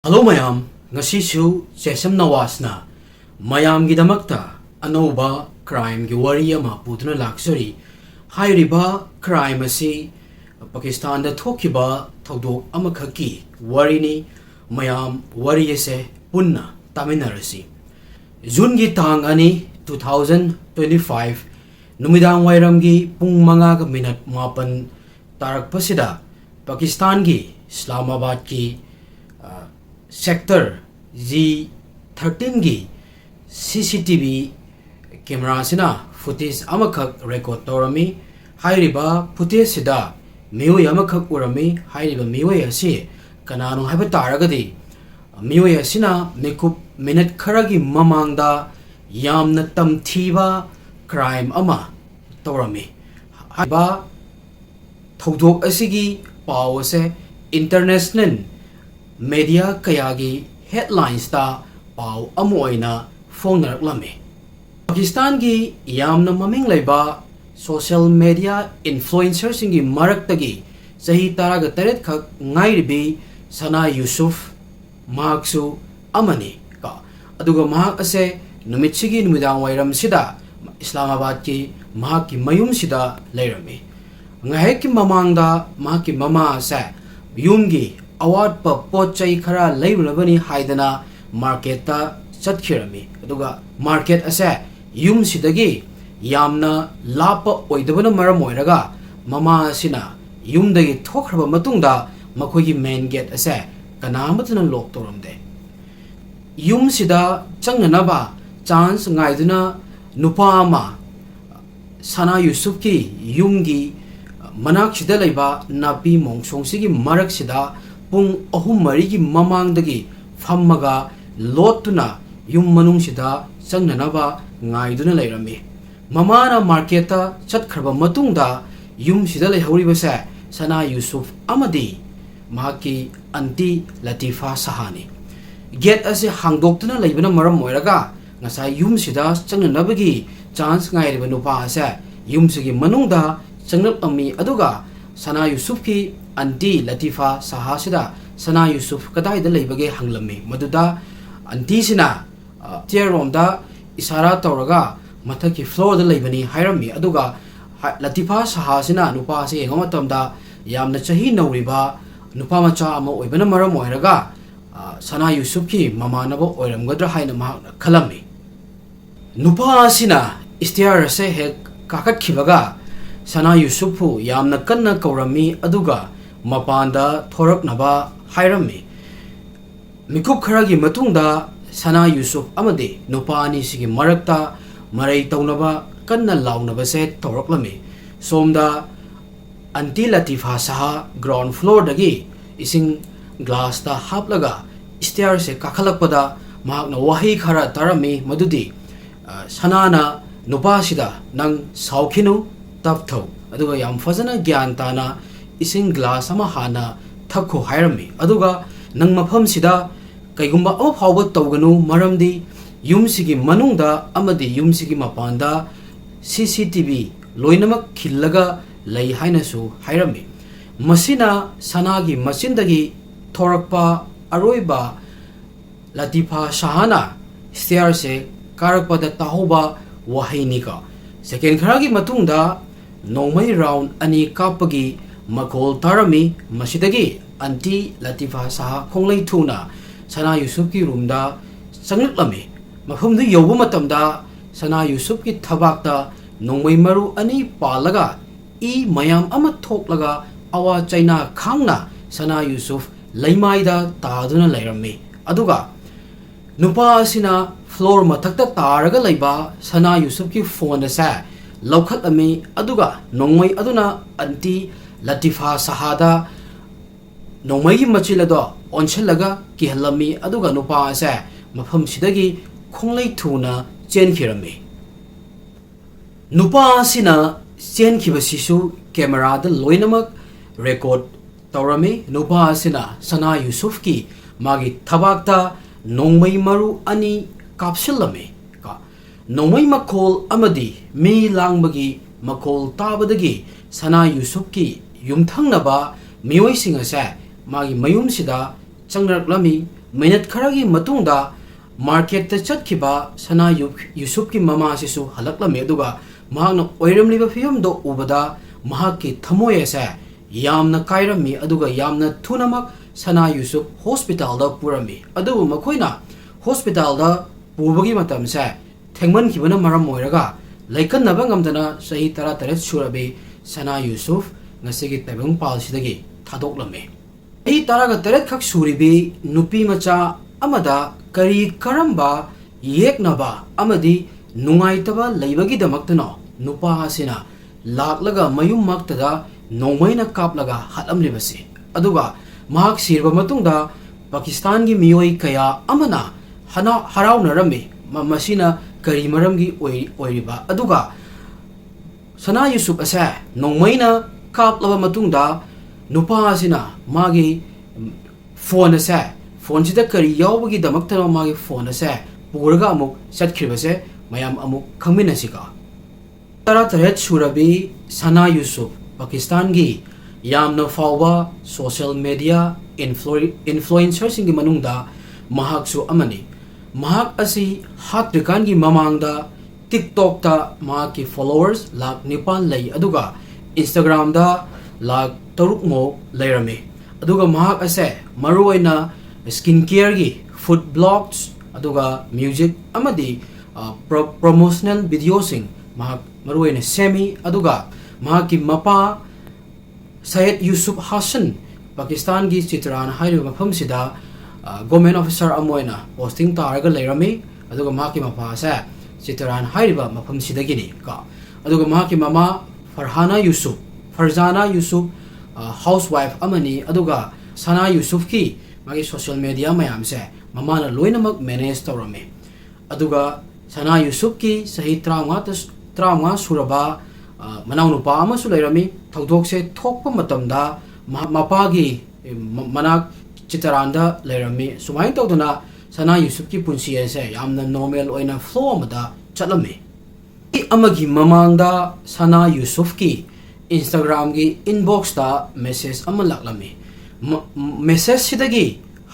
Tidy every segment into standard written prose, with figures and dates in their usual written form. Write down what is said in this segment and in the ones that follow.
Hello mayam, ngasisu Sesam Nawasna mayam gidamakta anoba crime gi wari ama putuna laksari hairiba crime asi Pakistan da thokiba thodok amakhaki warini mayam wari ase punna taminarasi June gi tang ani 2025 numidang wairam gi pung manga ka minute mapan tarak pasida Pakistan gi Islamabad ki Sector G13 gi CCTV camera sina footage amakak record torami hairiba footage sida mioi amakak urami hairiba mioi asi kananu haiba taragadi mioi asina mekup minute kharagi mamangda yamna tamthiba crime ama torami haiba thodok asigi paw ase international media kayagi headlines ta paw amoina phonarklame Pakistan gi yamna maming laiba social media influencers singi maraktagi sahi taraga taret khak ngairibi Sana Yusuf Mahaksu amani ka aduga mahak ase numitchigi numidang wairam sida Islamabad ki mahaki mayum sida leirami ngaheki mamangda mahaki mama ase yumgi award pa pochai khara leibnabani haidana market ta chatkirami aduga market ase yum sidagi yamna lapa oidabana maram oiraga mama sina yumdagi thokhraba matungda makhogi main gate ase kanamatana lok toramde yum sida changnaba chance ngaiduna nupa ama Sana Yusuf ki yumgi manak sida laiba napi mongsong sigi marak sida pung ahum marigi mamangdagi fammaga lotuna yum manung sida changnanaba ngaiduna leirami mamana marketa chatkhaba matungda yum sida leihoriba sa Sana Yusuf amadi mahaki anti Latifa Sahani get ase hangdoktuna leibana maram moiraga ngasa yum sida changnanabagi chance ngairiba nupa ase yum sigi manungda changnap ami aduga Sana Yusuf ki anti Latifa Sahasida Sana Yusuf kadai da leibage hanglami maduda anti sina tieromda isara tawraga mathaki floor da leibani hairami aduga Latifa Sahasina nupa se engamatamda yamna chahi nauriba nupa macha ama oibana maram oiraga Sana Yusuf ki mamanaba oiramgadra haina mahakna khalami nupa sina istiar se he kakat khibaga Sana Yusufu yamna kanna kaurami aduga mapanda thoraknaba hairami mikup kharagi matungda Sana Yusuf amade nupani sigi marakta marai taunaba kanna launaba se thoraklami somda anti Latifa Saha ground floor dagi ising glass ta haplaga stair se kakhalakpada mahakna wahi khara tarami madudi sanana nupasida nang saukhinu taptho aduga yam fazana gyan tana ising glass ama hana thakho hairami aduga nang mafam sida kaigumba ama phawba tawganu maramdi yumsigi manungda amadi yumsigi mapanda CCTV loinamak khillaga lei hainasu hairami masina sanagi masindagi thorakpa aroiba Latifa Sahana stair se karakpada tahoba wahainika second kharagi matungda nongmai round ani kapagi makol tarami masidagi anti Latifa Saha khonglei thuna Sana Yusuf ki roomda changlami mafumdu yobu matamda Sana Yusuf ki thabakta nongmai maru ani palaga I mayam ama thoklaga awa chaina khangna Sana Yusuf leimaida taduna leirami aduga nupa asina floor mathakta taraga leiba Sana Yusuf ki phone asa laukhat ami aduga nongmai aduna anti Latifa Sahada nongmai gi machilado onchelaga kihalami aduga nupa asa mafam sidagi khonglei thuna chenkirami nupa sina chenkibasisu camera da loinamak record tawrami nupa sina Sana Yusuf ki magi thabakta nongmai maru ani kapsilami nongmai makol amadi mi langbagi makol tabadagi Sana Yusuf ki yumthangnaba mioi singa sa magi mayum sida changraklami minute kharagi matungda market ta chatkiba sana yusuf ki mama sisu halaklame aduga mahakna oiramliba fiam do ubada mahak ki thamoy ase yamna kairami aduga yamna thunamak sana yusuf hospital da purami adu makoina hospital da pubagi matam se thengman khibana maram moiraga laikan naba ngamdana sahi tara tare surabi sana yusuf ngasigi tabung pal sidagi thadoklame ei taraga tare khak suribi nupi macha amada kari karamba yeknaba amadi nungaitaba leibagi damaktano nupa hasina laklaga mayum maktada nomaina kaplaga halamlibasi aduga mahak sirba matungda pakistan gi miyoi kaya amana hana harauna rami masina kari maramgi oiriba aduga sana yusuf asa nomaina kaplaba matungda nupa hasina magi phone asa phone sida kari yawbagi damaktano magi phone asa puraga amuk satkhiribase mayam amuk khangminasika tara taret surabi sana yusuf pakistan gi yamna fawba social media influencer singi manungda mahak su amani mahak asi hatrikan gi mamangda tiktok ta mahak ki followers lakh nipan lay aduga instagram da lakh taruk mo layrami aduga mahak ase maruwaina skincare gi food blogs aduga music amadi promotional videos sing mahak maruwaina semi aduga mahak ki mapa Syed Yusuf Hassan Pakistan gi Chitran hairu mafam sida government officer amoina posting taraga lairami aduga mahak ki mapa sa Chitran hairuba mafam sida gini ka aduga mahak ki mama Farzana Yusuf housewife amani aduga Sana Yusuf ki magi social media mayam se mama na loinamak manage tawrami aduga Sana Yusuf ki sahi 35 suraba manaw nupa ama su lairami thawdok se thokpa matamda mapagi manak chitaranda lairami sumai tawduna Sana Yusuf ki punsi ase yamna normal oina flow amada chalami amagi mamangda Sana Yusuf ki Instagram gi inbox ta message ama laklami message sidagi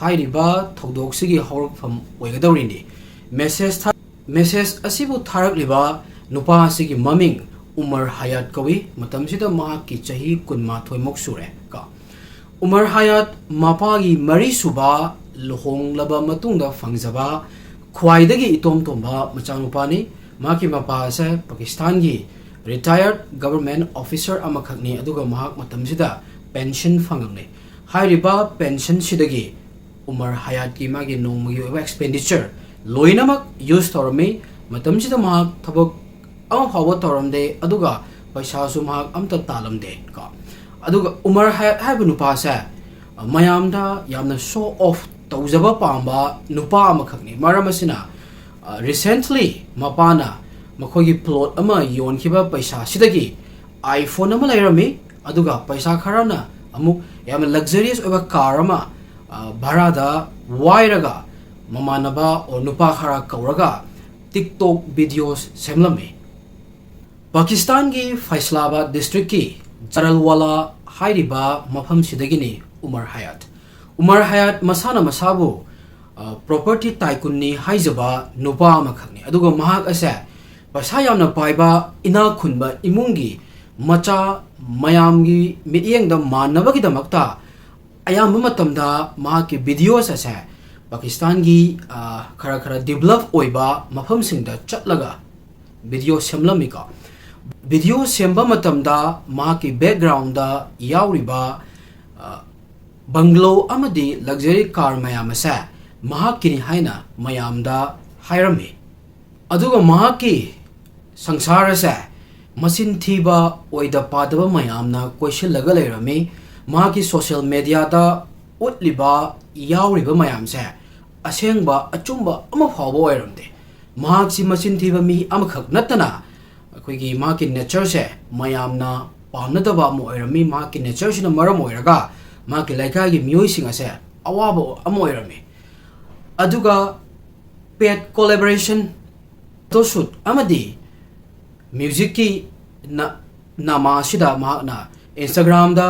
hairiba thawdok sigi hawrfam oigadawrini message asibu tharakliba nupa asigi maming Umar Hayat kawi matam sida mahak ki chahi kunmathoi mok sure ka Umar Hayat mapagi mari suba lohong laba matungda fangjaba khwaidagi itom tomba machanupani maki mapa sa Pakistan gi retired government officer amakhakni aduga mahak matam sida pension fangamni hairiba pension sidagi Umar Hayat ki magi nongmagi expenditure loinamak use torami matam sida mahak thabak ama fawa toramde aduga paisa su mahak amta talamde ka aduga Umar haibu nupa sa mayamda yamna show off tawjaba pamba nupa amakhakni maramasina recently mapana makhogi plot ama yonkhiba paisa sidagi iPhone ama lairami aduga paisa kharana amuk yam luxurious oba car ama bharada wairaga mamanaba or nupa khara kauraga TikTok videos semlami Pakistan gi Faisalabad district ki Jaralwala hairiba mafam sidagini Umar Hayat masana masabu property tycoon ni haijaba nupa amakhakni aduga mahak ase paisa yamna paiba ina khunba imungi macha mayamgi mityengda manabagi damakta ayamba matamda mahak ki videos ase Pakistan gi khara develop oiba mafam singda chatlaga video semlamika video semba matamda mahaki background da yauriba bungalow amadi luxury car mayam asa mahakini haina mayamda hairami aduga mahaki sangsara sa masin thiba oida padaba mayamna question laga lairami mahaki social media da utliba yauriba mayam sa asengba achumba ama phawba oiramde mahaksi masin thiba mi amakhak natana akoigi mahaki nature se mayamna pamnadaba mo oirami mahaki nature sina maram oiraga mahaki laikai gi miyoi singa se awabo amo oirami aduga pet collaboration to shoot amadi music ki nama sida mahakna Instagram da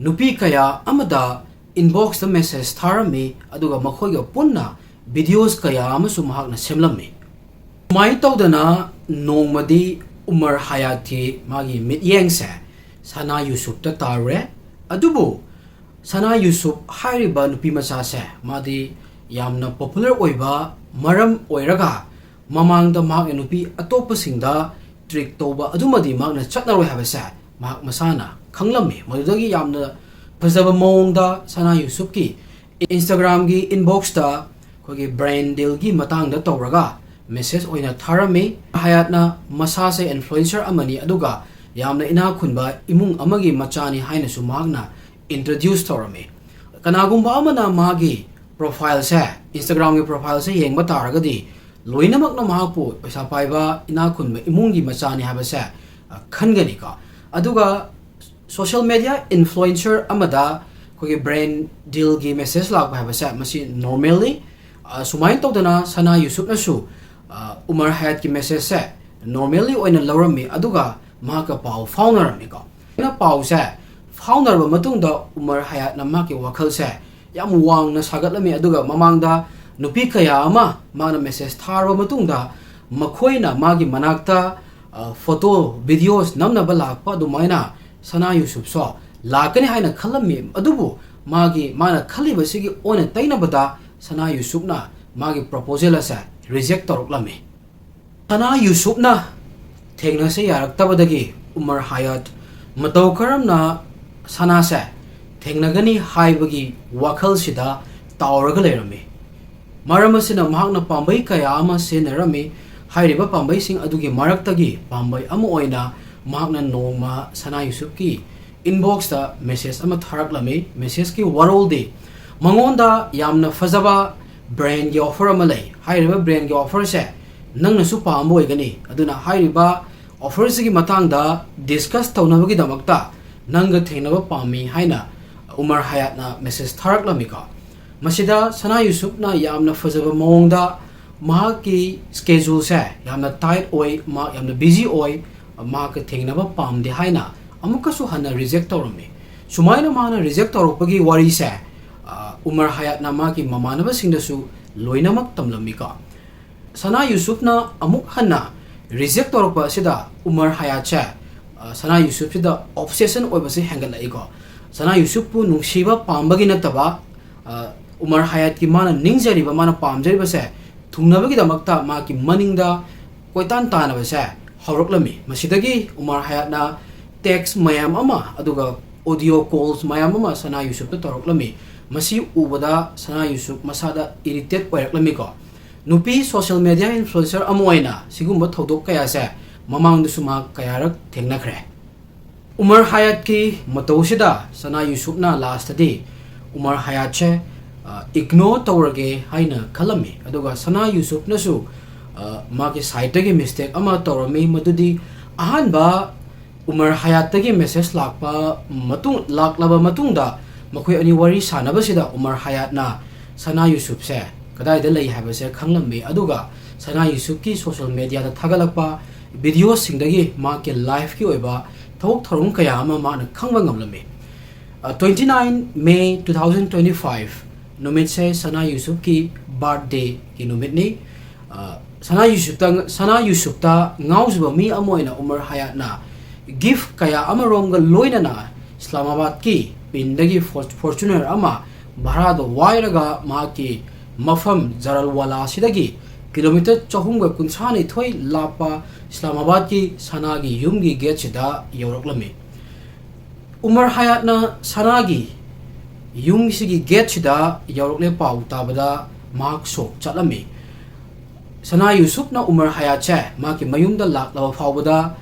nupi kaya amada inbox da message tharami aduga makhoi ga punna videos kaya amasu mahakna semlammi mai tawdana nongmadi Umar Hayati magi mityeng se Sana Yusuf ta tare adubu Sana Yusuf hairiba nupi macha se madi yamna popular oiba maram oiraga mamang da mag nupi atopa singda trick toba adumadi magna chatnaroi haba se mag masana khanglammi madudagi yamna fazaba mongda Sana Yusuf ki Instagram gi inbox da kogi brand deal gi matang da tawraga message oina tharami hayatna masase influencer amani aduga yamna ina khunba imung amagi machani haina su magna introduce tharami kanagumba amana magi profile se Instagram gi profile se yengba taragadi loinamak na mahapu paisa paiba ina khunba imungi machani haba se khangani ka aduga social media influencer amada kogi brand deal gi message lak ba haba se masi normally sumai tawdana Sana Yusuf na su Umar Hayat ki message se normally oina lawrami aduga maka pau founderami ko na pau se founder ba matungda Umar Hayat na maki wakhal se yam wang na sagatlami aduga mamangda nupi kaya ama mana message tharo matungda makhoina magi manakta photo videos namna ba lakpa dumaina Sana Yusuf so lakani haina khalami adubu magi mana khaliba sigi oina taina bada Sana Yusuf na magi proposal asa reject toroklami Sana Yusuf na thengna se yarak tabadagi Umar Hayat matau karam na Sana se thengna gani haibagi wakhal sida tawraga lerami maram asina mahakna pambai kaya ama senarami hairiba pambai sing adugi maraktagi pambai ama oina mahakna nongma Sana Yusuf ki inbox da message ama tharaklami message ki waroldi mangonda yamna fazaba brand gi offer amalai hairiba brand gi offer se nangna su pambo igani aduna hairiba offer gi matang da discuss tawnabagi damakta nanga thenaba pami haina Umar Hayat na message tharaklami ka masida Sana Yusuf na yamna fazaba mongda mahaki schedule se yamna tight oi ma yamna busy oi ma ka thenaba pamde haina amuka su hana reject tawrami sumaina mana reject tawrokpagi wari se Umar Hayat na maki mamanaba singda su loinamak tamlami ka Sana Yusuf na amuk hana reject torokpa sida Umar Hayat cha Sana Yusuf sida obsession oiba se hangalai ko Sana Yusuf pu nungsiba pambagi nataba Umar Hayat ki mana ningjariba mana pamjariba se thungnabagi damakta maki maningda koitan tanaba se hauroklami masidagi Umar Hayat na text mayam ama aduga audio calls mayam ama Sana Yusuf ta toroklami masi ubada Sana Yusuf masada irritate oiraklami ko nupi social media influencer amoina sigumba thodok kaya se mamang dusuma kayarak thengnakhre Umar Hayat ki matosida Sana Yusuf na last day Umar Hayat che ignore tawrage haina khalami aduga Sana Yusuf na su magi site ge mistake ama tawrami madudi ahanba Umar Hayat gi message lakpa matung laklaba matungda makhoi ani wari sanabasida Umar Hayat na Sana Yusuf se kadai da lei habase khanglammi aduga Sana Yusuf ki social media da thagalakpa video singdagi ma ke live ki oiba thok thorong kaya ama ma na khangba ngamlami 29 May 2025 numit se Sana Yusuf ki birthday ki numit ni Sana Yusuf ta ngauzuba mi amoina Umar Hayat na gift kaya ama romga loina na Islamabad ki pindagi Fortuner ama bharado wairaga maki mafam Jaralwala sidagi kilometer chahumga kunchani thoi lapa Islamabad ki Sanagi yumgi gate sida yoroklami Umar Hayat na Sanagi yung sigi gate sida yorokle pau tabada mak sok chatlami Sana Yusuf na Umar Hayat che maki mayumda laklawa fawbada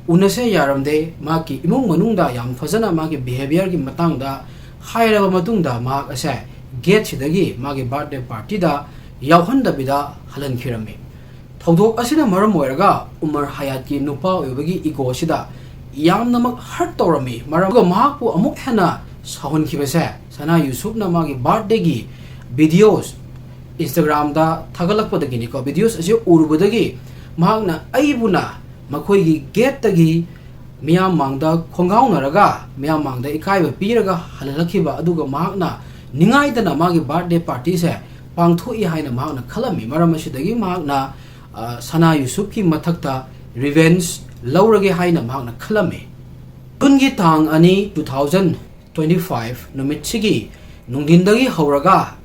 unase yaramde maki imung manungda yam fazana maki behavior ki matangda hairaba matungda mak ase gate sidagi magi birthday party da yawhanda bida halan khirami thodok asina maram oiraga Umar Hayat ki nupa oibagi ego sida yamnamak hurt tawrami maraga mahakpu amuk hena sahon khibase Sana Yusuf na magi birthday gi videos Instagram da thagalakpadagi ni ko videos ase urbudagi mahakna aibuna makhoi gi gate tagi miyam mangda khongaung naraga miyam mangda ikai ba piraga halalakhiba aduga mahakna ningai dana magi birthday party se pangthu I haina mahakna khalami maram asidagi mahakna Sana Yusuf ki mathakta revenge laurage haina mahakna khalami tungi tang ani 2025 numit sigi nungdindagi hauraga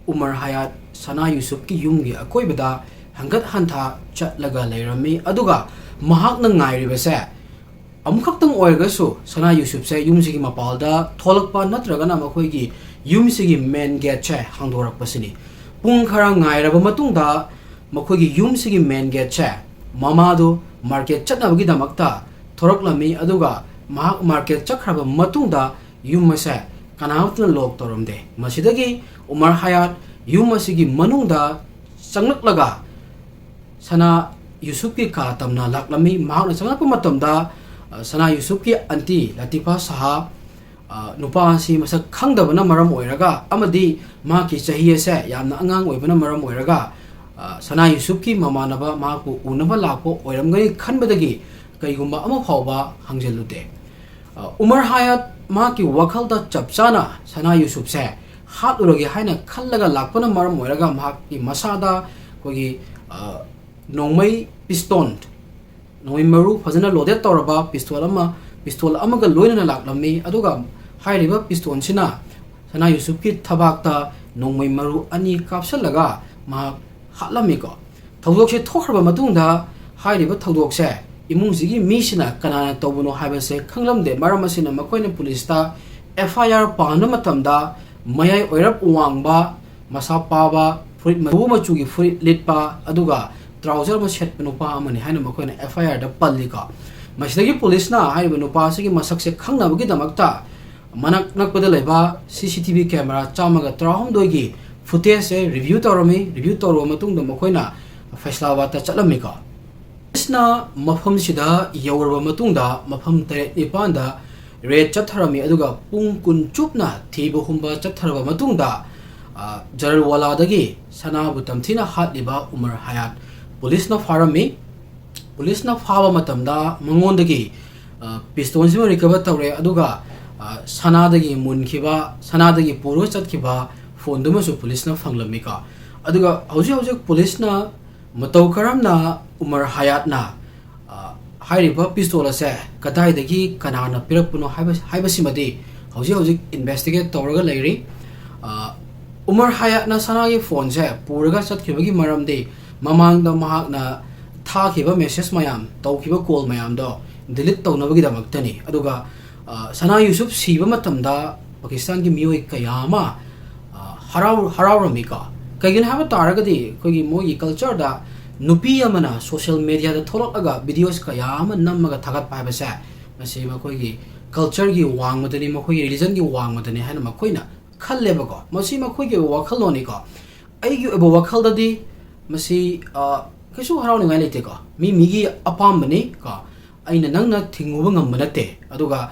Umar Hayat Sana Yusuf ki yumgi akoibada hangat hantha chatlaga leirami aduga mahakna ngairibase amukhaktang oirgasu Sana Yusuf se yumsigi mapalda tholakpa natragana makhoigi yumsigi main gate che hangdorakpasini pung khara ngairaba matungda makhoigi yumsigi main gate che mamadu market chatnabagi damakta thoraklami aduga mahak market chakraba matungda yumase kanawtna lok toramde masidagi Umar Hayat yumasigi manungda changlak Sana Yusuf ki ka tamna laklami mahakna changlakpa matamda Sana Yusuf ki anti Latifa Saha nupa si masak khangdabana maram oiraga amadi ma ki chahiye se yamna angang oibana maram oiraga Sana Yusuf ki mamanaba maku unaba lakpo oiramgani khanbadagi kaigumba ama phawba hangjelude Umar Hayat ma ki wakhalda chapchana Sana Yusuf se hat uragi haina khallaga lakpana maram oiraga ma ki masada kogi nongmai piston Noi maru fazana loaded toraba pistol amaga loina laklami aduga hairiba piston sina Sana Yusuf ki thabakta nongmai maru ani kapsalaga ma hatlami ko thawdok se thokhraba matungda hairiba thawdok se imungsigi misina kanana tawbuno haibase khanglamde maramasina makoina police ta FIR paana matamda mayai oirap uwangba masa paba fruit mabu machugi fruit litpa aduga trouser ma set nupa amani haina makoina FIR da pallika masidagi police na haiba nupa sigi masak se khangnabagi damakta manak nakpada leba CCTV camera chamaga trahom doigi footage se review toro matungda makoina faisla ta chalami ka isna mafam sida yawrba matungda mafam tare nipanda red chatharami aduga pung kun chupna thiba humba chatharba matungda jarwala dagi sana butamthina hatliba Umar Hayat police na farami police na faba matamda mangondagi piston sima recover tawre aduga sanadagi munkhiba sanadagi puro chatkhiba phone dumasu police na fanglami ka aduga hauji police na matau karamna Umar Hayat na hairiba pistola se kadaidagi kanana pirappuno haibasimadi hauji investigate tawraga leiri Umar Hayat na sanagi phone se puraga chatkibagi maramde mamangda mahakna thakiba message mayam tawkiba call mayam do delete tawnabagi damaktani aduga Sana Yusuf siba matamda Pakistan ki miyoi kayama harawrami ka kaigin haba taragadi kogi mogi culture da nupi amana social media da tholakaga videos kayama nammaga thagat paibase masi makoigi culture gi wangmadani makoigi religion gi wangmadani hana makoina khalleba ko masi makoigi wakhaloni ko aigi ebo wakhaldadi masi kaisu harawni ngai lete ko migi apambani ko aina nangna thinguba ngambanate aduga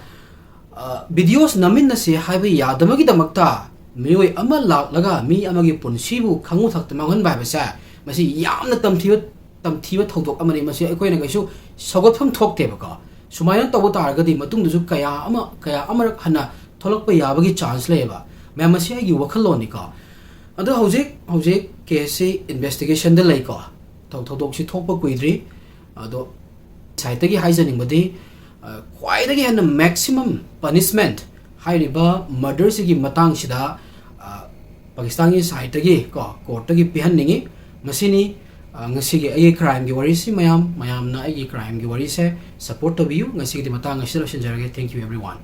videos namin na si haiba yadamagi damakta mioi ama laga mi amagi punsibu khangu thakta mangan baibasa masi yamna tamthiba thodok amani masi akoina kaisu sogotham thokte baka sumayan tabu targadi matung du kaya amar hana tholokpa yabagi chance leba me masi agi wakhaloni ka adu hojik case investigation da lai ko thodok si thokpa kuidri ado saitagi haijaning badi kwaidagi hana maximum punishment hairiba murder sigi matang sida Pakistani saitagi ko court tagi pihanningi masini ngasigi ai crime gi wari si mayam na ai crime gi wari se support to view ngasigi di matang ngasira shinjarage thank you everyone